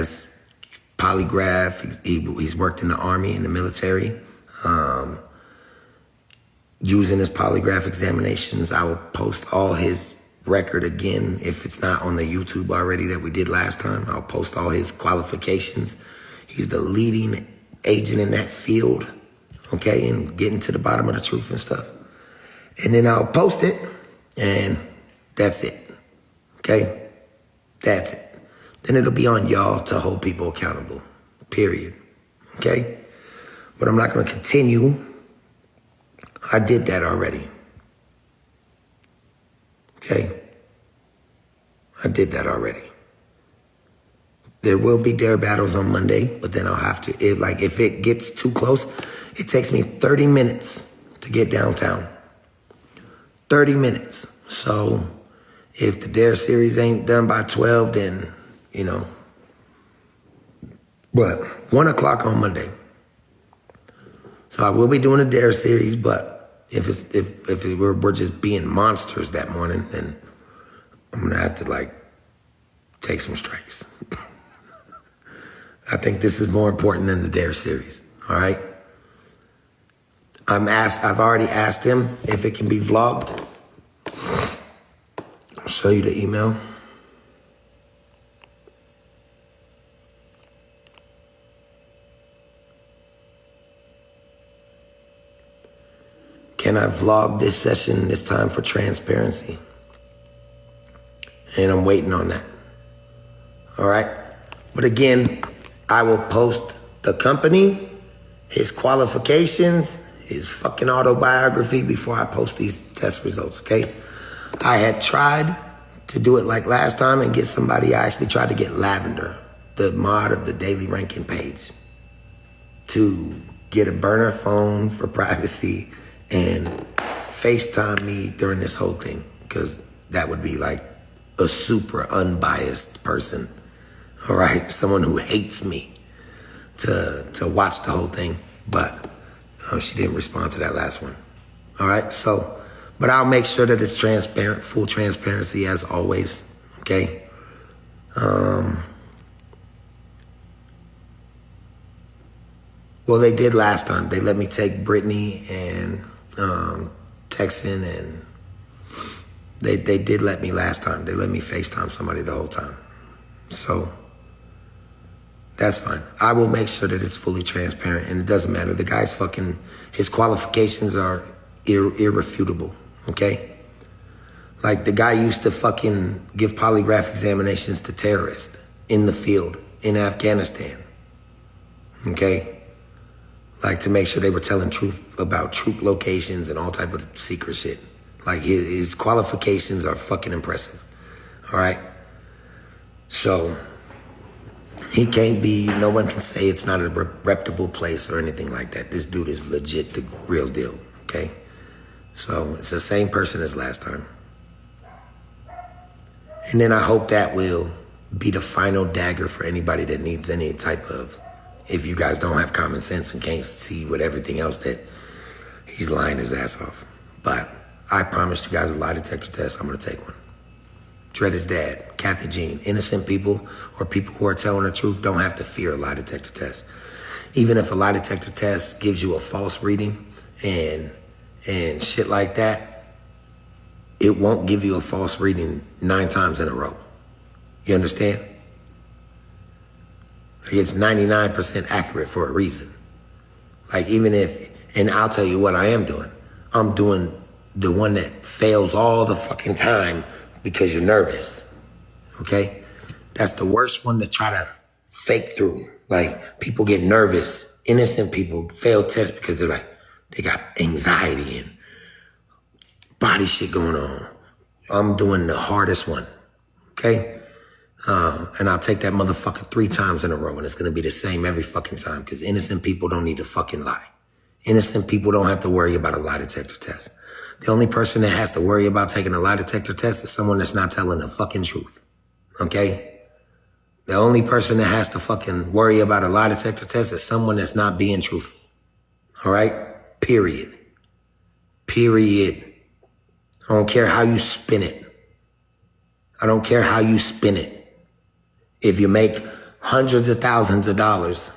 has polygraph. He's worked in the Army, in the military. Using his polygraph examinations, I will post all his record again. If it's not on the YouTube already that we did last time, I'll post all his qualifications. He's the leading agent in that field, okay, and getting to the bottom of the truth and stuff. And then I'll post it, and that's it, okay? That's it. Then it'll be on y'all to hold people accountable, period, okay? But I'm not gonna continue. I did that already, okay? I did that already. There will be dare battles on Monday, but then I'll have to, if it gets too close, it takes me 30 minutes to get downtown. 30 minutes. So if the dare series ain't done by 12, then, but 1 o'clock on Monday. So I will be doing a dare series, but if we're just being monsters that morning, then I'm gonna have to take some strikes. I think this is more important than the dare series. All right. I've already asked him if it can be vlogged. I'll show you the email. Can I vlog this session this time for transparency? And I'm waiting on that. All right. But again, I will post the company, his qualifications, his fucking autobiography before I post these test results, okay? I had tried to do it like last time and get somebody. I actually tried to get Lavender, the mod of the Daily Ranking page, to get a burner phone for privacy and FaceTime me during this whole thing, because that would be like a super unbiased person, all right? Someone who hates me to watch the whole thing, but she didn't respond to that last one, all right? So, but I'll make sure that it's transparent, full transparency as always, okay? Well, they did last time. They let me take Brittany and Texan, and they did let me last time. They let me FaceTime somebody the whole time. So that's fine. I will make sure that it's fully transparent, and it doesn't matter. The guy's his qualifications are irrefutable, okay? Like, the guy used to fucking give polygraph examinations to terrorists in the field in Afghanistan, okay? Like, to make sure they were telling truth about troop locations and all type of secret shit. Like, his qualifications are fucking impressive, all right? So he can't be, no one can say it's not a reputable place or anything like that. This dude is legit the real deal, okay? So it's the same person as last time. And then I hope that will be the final dagger for anybody that needs any type of, if you guys don't have common sense and can't see with everything else that he's lying his ass off. But I promised you guys a lie detector test. I'm gonna take one. Dreaded's dad, Kathy Jean. Innocent people or people who are telling the truth don't have to fear a lie detector test. Even if a lie detector test gives you a false reading and shit like that, it won't give you a false reading 9 times in a row. You understand? It's 99% accurate for a reason. Like, even if, and I'll tell you what I am doing. I'm doing the one that fails all the fucking time because you're nervous, okay? That's the worst one to try to fake through. Like, people get nervous. Innocent people fail tests because they're like, they got anxiety and body shit going on. I'm doing the hardest one, okay? And I'll take that motherfucker 3 times in a row, and it's gonna be the same every fucking time, because innocent people don't need to fucking lie. Innocent people don't have to worry about a lie detector test. The only person that has to worry about taking a lie detector test is someone that's not telling the fucking truth, okay? The only person that has to fucking worry about a lie detector test is someone that's not being truthful, all right? Period. Period. I don't care how you spin it. I don't care how you spin it. If you make hundreds of thousands of dollars,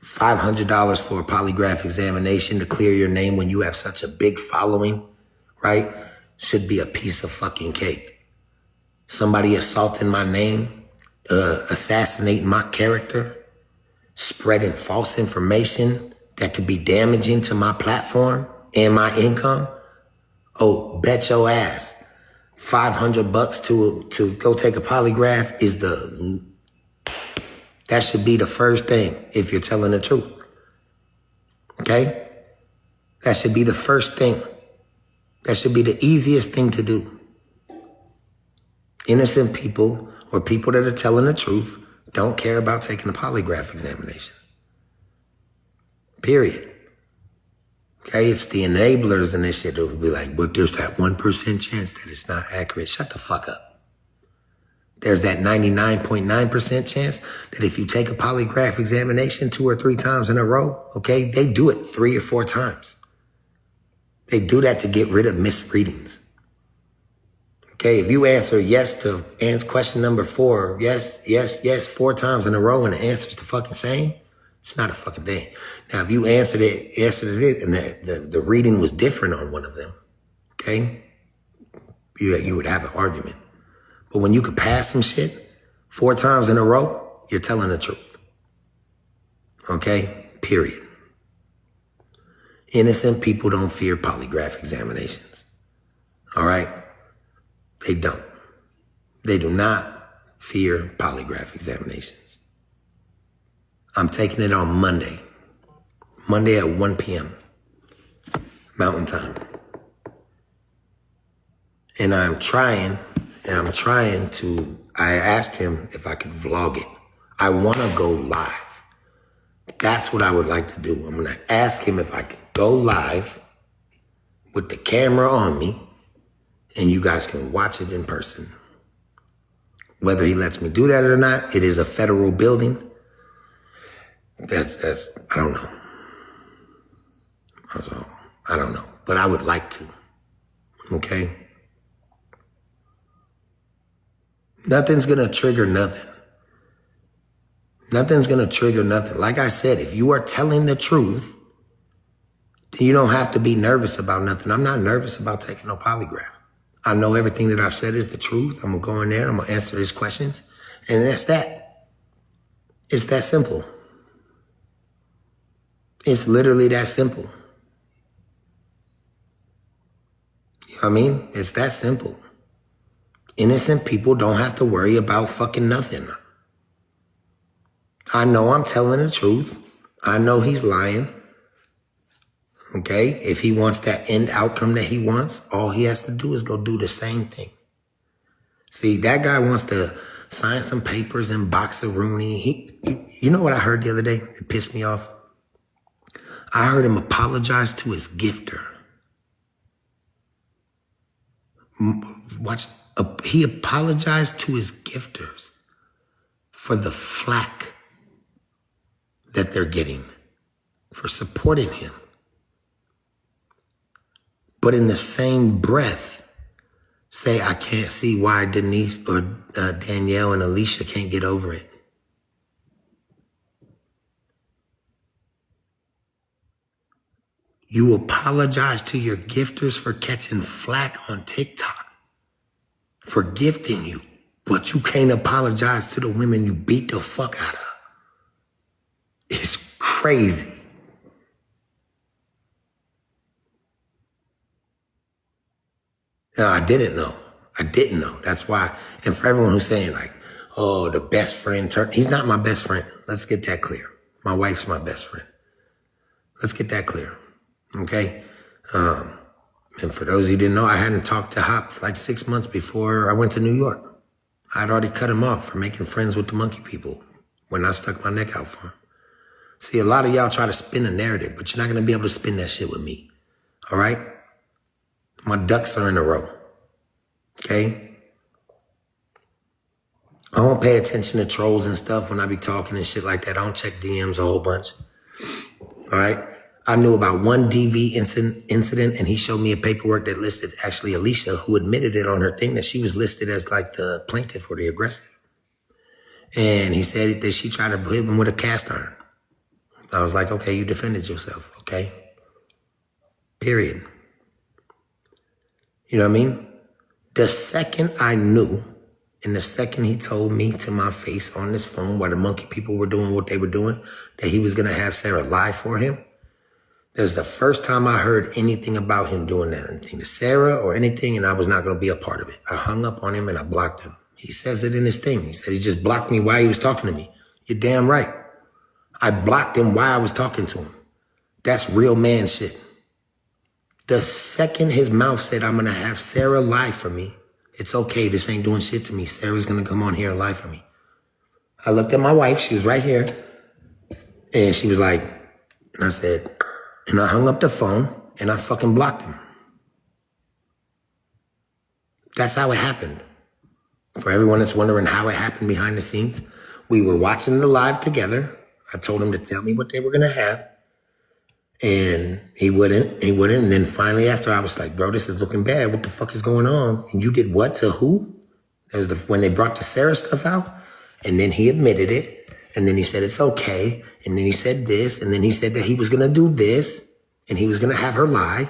$500 for a polygraph examination to clear your name when you have such a big following, right? Should be a piece of fucking cake. Somebody assaulting my name, assassinating my character, spreading false information that could be damaging to my platform and my income. Oh, bet your ass. $500 to go take a polygraph is that should be the first thing if you're telling the truth. Okay? That should be the first thing. That should be the easiest thing to do. Innocent people or people that are telling the truth don't care about taking a polygraph examination. Period. Okay, it's the enablers and this shit that will be like, but there's that 1% chance that it's not accurate. Shut the fuck up. There's that 99.9% chance that if you take a polygraph examination 2 or 3 times in a row, okay, they do it 3 or 4 times. They do that to get rid of misreadings. Okay, if you answer yes to question number 4, yes, 4 times in a row and the answer's the fucking same, it's not a fucking thing. Now, if you answered it, and the reading was different on one of them, okay, you would have an argument. But when you could pass some shit 4 times in a row, you're telling the truth. Okay, period. Innocent people don't fear polygraph examinations. All right? They don't. They do not fear polygraph examinations. I'm taking it on Monday. Monday at 1 p.m. Mountain Time. And I asked him if I could vlog it. I want to go live. That's what I would like to do. I'm going to ask him if I can go live with the camera on me and you guys can watch it in person. Whether he lets me do that or not, it is a federal building. That's I don't know. So, I don't know, but I would like to. Okay? Nothing's going to trigger nothing. Nothing's going to trigger nothing. Like I said, if you are telling the truth, then you don't have to be nervous about nothing. I'm not nervous about taking no polygraph. I know everything that I've said is the truth. I'm going to go in there. I'm going to answer his questions. And that's that. It's that simple. It's literally that simple. You know what I mean? It's that simple. Innocent people don't have to worry about fucking nothing. I know I'm telling the truth. I know he's lying. Okay? If he wants that end outcome that he wants, all he has to do is go do the same thing. See, that guy wants to sign some papers in Boxer-Rooney. You know what I heard the other day? It pissed me off. I heard him apologize to his gifter. He apologized to his gifters for the flack that they're getting for supporting him. But in the same breath, say, I can't see why Denise or Danielle and Alicia can't get over it. You apologize to your gifters for catching flack on TikTok, for gifting you, but you can't apologize to the women you beat the fuck out of. It's crazy. No, I didn't know. That's why. And for everyone who's saying like, oh, the best friend he's not my best friend. Let's get that clear. My wife's my best friend. Let's get that clear. Okay? And for those of you who didn't know, I hadn't talked to Hop for like 6 months before I went to New York. I'd already cut him off for making friends with the monkey people when I stuck my neck out for him. See, a lot of y'all try to spin a narrative, but you're not going to be able to spin that shit with me. All right? My ducks are in a row. Okay? I don't pay attention to trolls and stuff when I be talking and shit like that. I don't check DMs a whole bunch. All right? I knew about one DV incident, and he showed me a paperwork that listed actually Alicia, who admitted it on her thing that she was listed as like the plaintiff or the aggressor. And he said that she tried to hit him with a cast iron. I was like, okay, you defended yourself, okay? Period. You know what I mean? The second I knew, and the second he told me to my face on this phone while the monkey people were doing what they were doing, that he was going to have Sarah lie for him, that was the first time I heard anything about him doing that, anything to Sarah or anything, and I was not going to be a part of it. I hung up on him and I blocked him. He says it in his thing. He said he just blocked me while he was talking to me. You're damn right. I blocked him while I was talking to him. That's real man shit. The second his mouth said, I'm going to have Sarah lie for me, it's okay, this ain't doing shit to me. Sarah's going to come on here and lie for me. I looked at my wife, she was right here, and she was like, and I said, and I hung up the phone, and I fucking blocked him. That's how it happened. For everyone that's wondering how it happened behind the scenes, we were watching the live together. I told him to tell me what they were going to have. And he wouldn't. And then finally after I was like, bro, this is looking bad. What the fuck is going on? And you did what to who? That was when they brought the Sarah stuff out. And then he admitted it. And then he said, it's okay. And then he said this. And then he said that he was going to do this. And he was going to have her lie.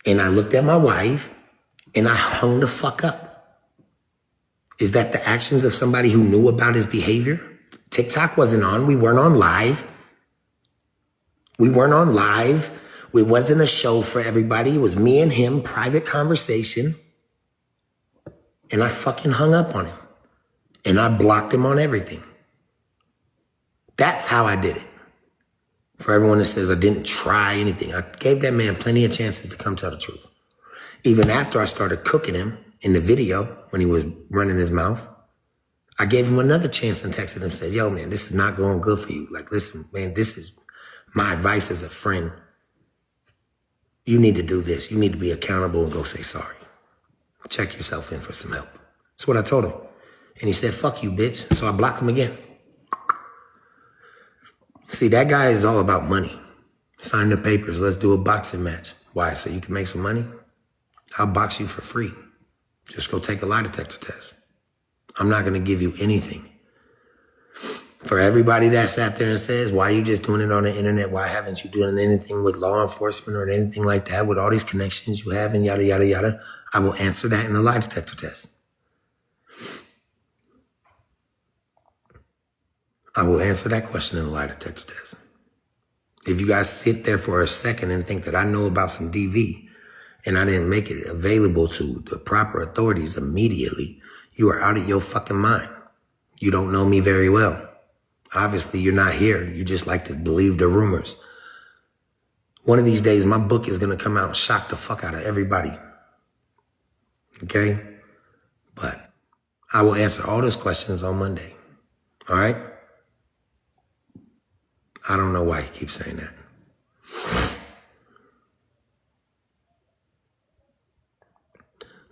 And I looked at my wife and I hung the fuck up. Is that the actions of somebody who knew about his behavior? TikTok wasn't on. We weren't on live. We weren't on live. It wasn't a show for everybody. It was me and him, private conversation. And I fucking hung up on him. And I blocked him on everything. That's how I did it. For everyone that says I didn't try anything, I gave that man plenty of chances to come tell the truth. Even after I started cooking him in the video when he was running his mouth, I gave him another chance and texted him and said, yo, man, this is not going good for you. Like, listen, man, this is my advice as a friend. You need to do this. You need to be accountable and go say sorry. Check yourself in for some help. That's what I told him. And he said, fuck you, bitch. So I blocked him again. See, that guy is all about money. Sign the papers. Let's do a boxing match. Why? So you can make some money? I'll box you for free. Just go take a lie detector test. I'm not going to give you anything. For everybody that sat there and says, why are you just doing it on the internet? Why haven't you doing anything with law enforcement or anything like that with all these connections you have and yada, yada, yada? I will answer that in the lie detector test. I will answer that question in the lie detector test. If you guys sit there for a second and think that I know about some DV and I didn't make it available to the proper authorities immediately, you are out of your fucking mind. You don't know me very well. Obviously, you're not here. You just like to believe the rumors. One of these days, my book is going to come out and shock the fuck out of everybody. Okay? But I will answer all those questions on Monday. All right? I don't know why he keeps saying that.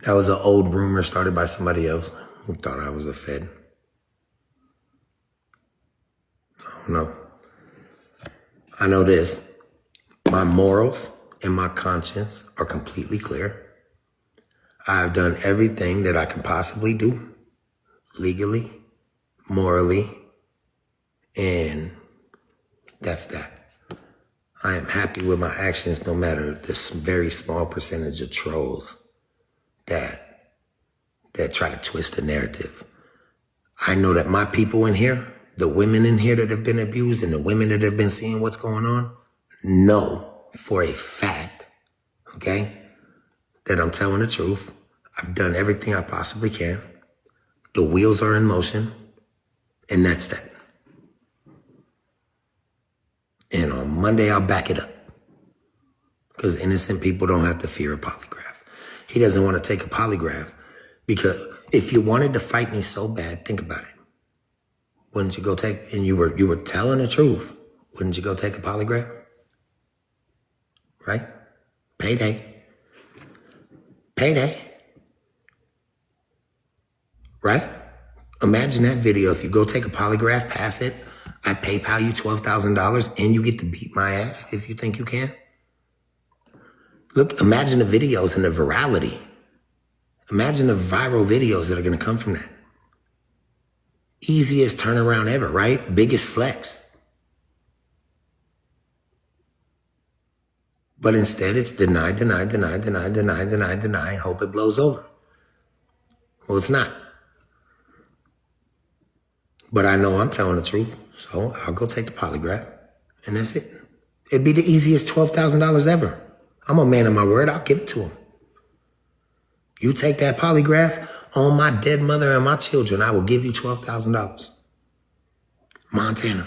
That was an old rumor started by somebody else who thought I was a Fed. I don't know. I know this. My morals and my conscience are completely clear. I've done everything that I can possibly do, legally, morally, and that's that. I am happy with my actions no matter this very small percentage of trolls that try to twist the narrative. I know that my people in here, the women in here that have been abused and the women that have been seeing what's going on, know for a fact, okay, that I'm telling the truth. I've done everything I possibly can. The wheels are in motion, and that's that. And on Monday, I'll back it up. Because innocent people don't have to fear a polygraph. He doesn't want to take a polygraph because if you wanted to fight me so bad, think about it. Wouldn't you go take, and you were telling the truth, wouldn't you go take a polygraph? Right? Payday. Payday. Right? Imagine that video. If you go take a polygraph, pass it, I PayPal you $12,000 and you get to beat my ass if you think you can. Look, imagine the videos and the virality. Imagine the viral videos that are going to come from that. Easiest turnaround ever, right? Biggest flex. But instead it's deny, deny, deny, deny, deny, deny, deny, and hope it blows over. Well, it's not. But I know I'm telling the truth, so I'll go take the polygraph, and that's it. It'd be the easiest $12,000 ever. I'm a man of my word. I'll give it to him. You take that polygraph on my dead mother and my children, I will give you $12,000. Montana.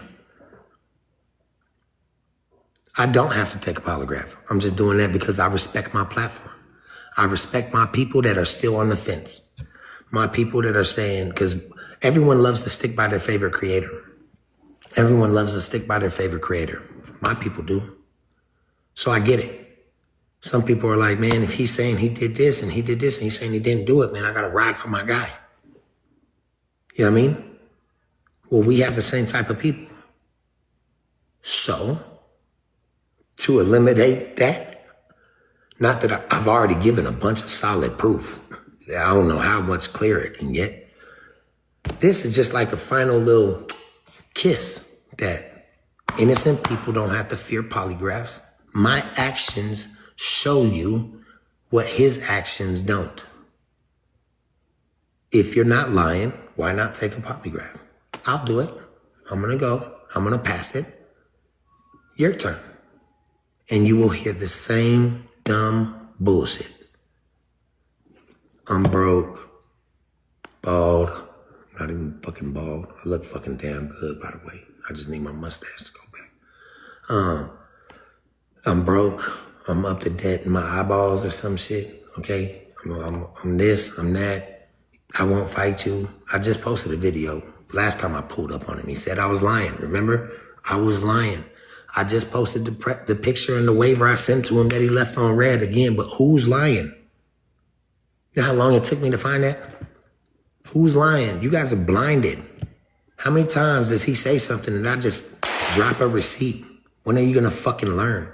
I don't have to take a polygraph. I'm just doing that because I respect my platform. I respect my people that are still on the fence. My people that are saying, because everyone loves to stick by their favorite creator. Everyone loves to stick by their favorite creator. My people do. So I get it. Some people are like, man, if he's saying he did this and he did this and he's saying he didn't do it, man, I got to ride for my guy. You know what I mean? Well, we have the same type of people. So, to eliminate that, not that I've already given a bunch of solid proof. I don't know how much clearer it can get. This is just like a final little kiss that innocent people don't have to fear polygraphs. My actions show you what his actions don't. If you're not lying, why not take a polygraph? I'll do it. I'm going to go. I'm going to pass it. Your turn. And you will hear the same dumb bullshit. I'm broke, bald, not even fucking bald. I look fucking damn good, by the way. I just need my mustache to go back. I'm broke. I'm up to debt in my eyeballs or some shit, okay? I'm this, I'm that. I won't fight you. I just posted a video. Last time I pulled up on him, he said I was lying. Remember? I was lying. I just posted the picture and the waiver I sent to him that he left on red again, but who's lying? You know how long it took me to find that? Who's lying? You guys are blinded. How many times does he say something and I just drop a receipt? When are you gonna fucking learn?